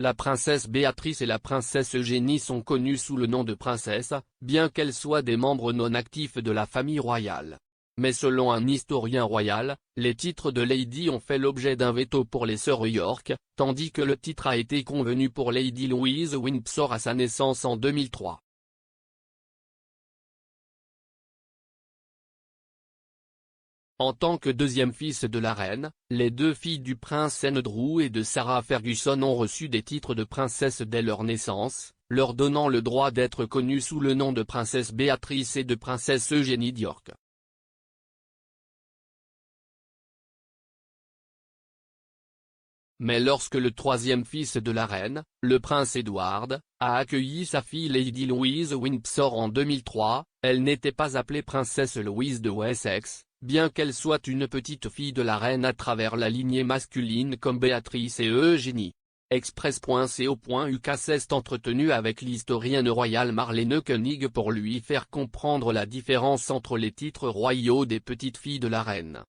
La princesse Béatrice et la princesse Eugénie sont connues sous le nom de princesses, bien qu'elles soient des membres non actifs de la famille royale. Mais selon un historien royal, les titres de Lady ont fait l'objet d'un veto pour les sœurs York, tandis que le titre a été convenu pour Lady Louise Windsor à sa naissance en 2003. En tant que deuxième fils de la reine, les deux filles du prince Andrew et de Sarah Ferguson ont reçu des titres de princesse dès leur naissance, leur donnant le droit d'être connues sous le nom de princesse Béatrice et de princesse Eugénie d'York. Mais lorsque le troisième fils de la reine, le prince Edward, a accueilli sa fille Lady Louise Windsor en 2003, elle n'était pas appelée princesse Louise de Wessex, bien qu'elle soit une petite fille de la reine à travers la lignée masculine comme Béatrice et Eugénie. Express.co.uk s'est entretenu avec l'historienne royale Marlene Koenig pour lui faire comprendre la différence entre les titres royaux des petites filles de la reine.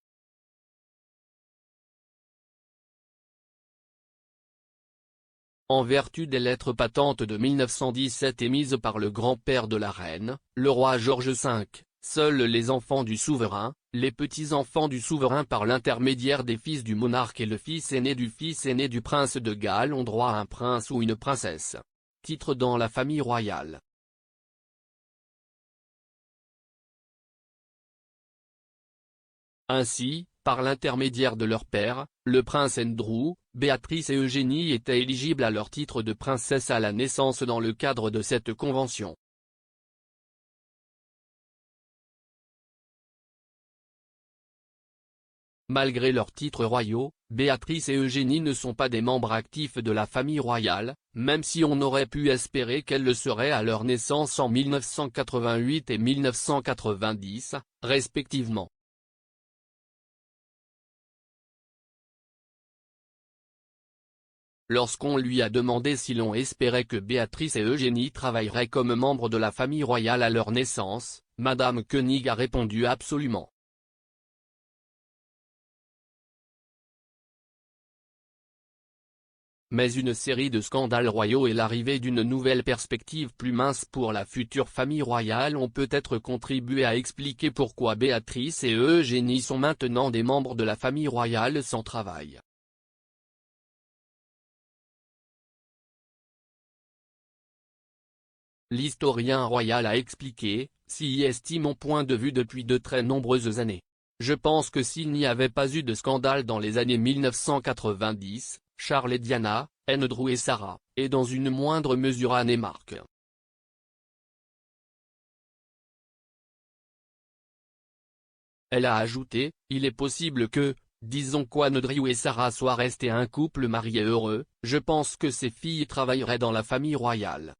En vertu des lettres patentes de 1917 émises par le grand-père de la reine, le roi George V, seuls les enfants du souverain, les petits-enfants du souverain par l'intermédiaire des fils du monarque et le fils aîné du prince de Galles ont droit à un prince ou une princesse. Titre dans la famille royale. Ainsi, par l'intermédiaire de leur père, le prince Andrew, Béatrice et Eugénie étaient éligibles à leur titre de princesse à la naissance dans le cadre de cette convention. Malgré leurs titres royaux, Béatrice et Eugénie ne sont pas des membres actifs de la famille royale, même si on aurait pu espérer qu'elles le seraient à leur naissance en 1988 et 1990, respectivement. Lorsqu'on lui a demandé si l'on espérait que Béatrice et Eugénie travailleraient comme membres de la famille royale à leur naissance, Madame Koenig a répondu absolument. Mais une série de scandales royaux et l'arrivée d'une nouvelle perspective plus mince pour la future famille royale ont peut-être contribué à expliquer pourquoi Béatrice et Eugénie sont maintenant des membres de la famille royale sans travail. L'historien royal a expliqué, s'y estime mon point de vue depuis de très nombreuses années. Je pense que s'il n'y avait pas eu de scandale dans les années 1990, Charles et Diana, Andrew et Sarah, et dans une moindre mesure Anne et Mark. Elle a ajouté, il est possible que, disons qu'Andrew et Sarah soient restés un couple marié heureux, je pense que ces filles travailleraient dans la famille royale.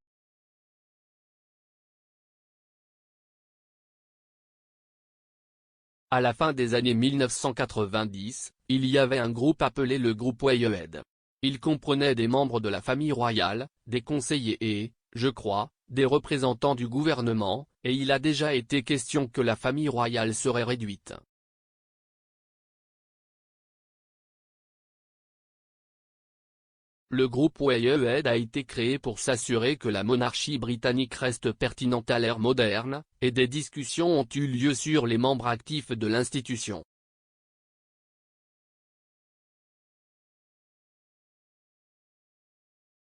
À la fin des années 1990, il y avait un groupe appelé le groupe Wyatt. Il comprenait des membres de la famille royale, des conseillers et, je crois, des représentants du gouvernement, et il a déjà été question que la famille royale serait réduite. Le groupe Wyatt a été créé pour s'assurer que la monarchie britannique reste pertinente à l'ère moderne, et des discussions ont eu lieu sur les membres actifs de l'institution.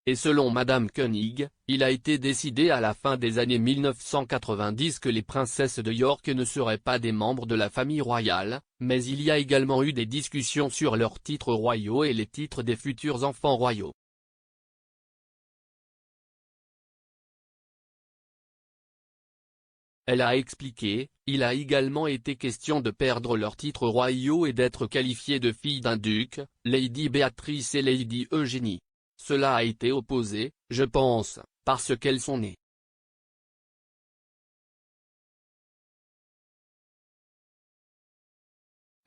Et selon Madame Koenig, il a été décidé à la fin des années 1990 que les princesses de York ne seraient pas des membres de la famille royale, mais il y a également eu des discussions sur leurs titres royaux et les titres des futurs enfants royaux. Elle a expliqué, il a également été question de perdre leurs titres royaux et d'être qualifiées de filles d'un duc, Lady Béatrice et Lady Eugénie. Cela a été opposé, je pense, parce qu'elles sont nées.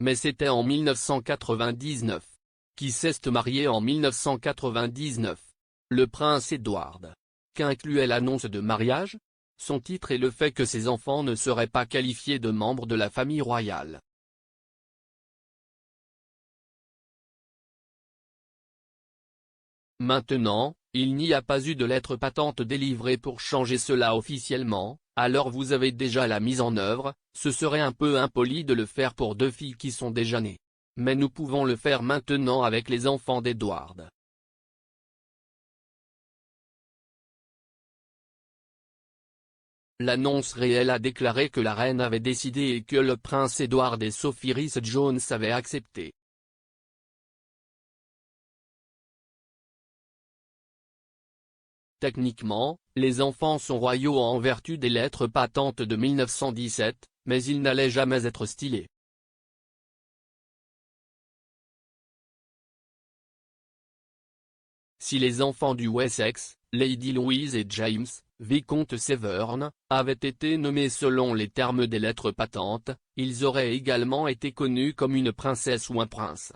Mais c'était en 1999. Qui s'est marié en 1999? Le prince Edward. Qu'incluait l'annonce de mariage? Son titre et le fait que ses enfants ne seraient pas qualifiés de membres de la famille royale. Maintenant, il n'y a pas eu de lettre patente délivrée pour changer cela officiellement, alors vous avez déjà la mise en œuvre, ce serait un peu impoli de le faire pour 2 filles qui sont déjà nées. Mais nous pouvons le faire maintenant avec les enfants d'Edward. L'annonce réelle a déclaré que la reine avait décidé et que le prince Edward et Sophie Rhys-Jones avaient accepté. Techniquement, les enfants sont royaux en vertu des lettres patentes de 1917, mais ils n'allaient jamais être stylés. Si les enfants du Wessex, Lady Louise et James, vicomte Severn, avaient été nommés selon les termes des lettres patentes, ils auraient également été connus comme une princesse ou un prince.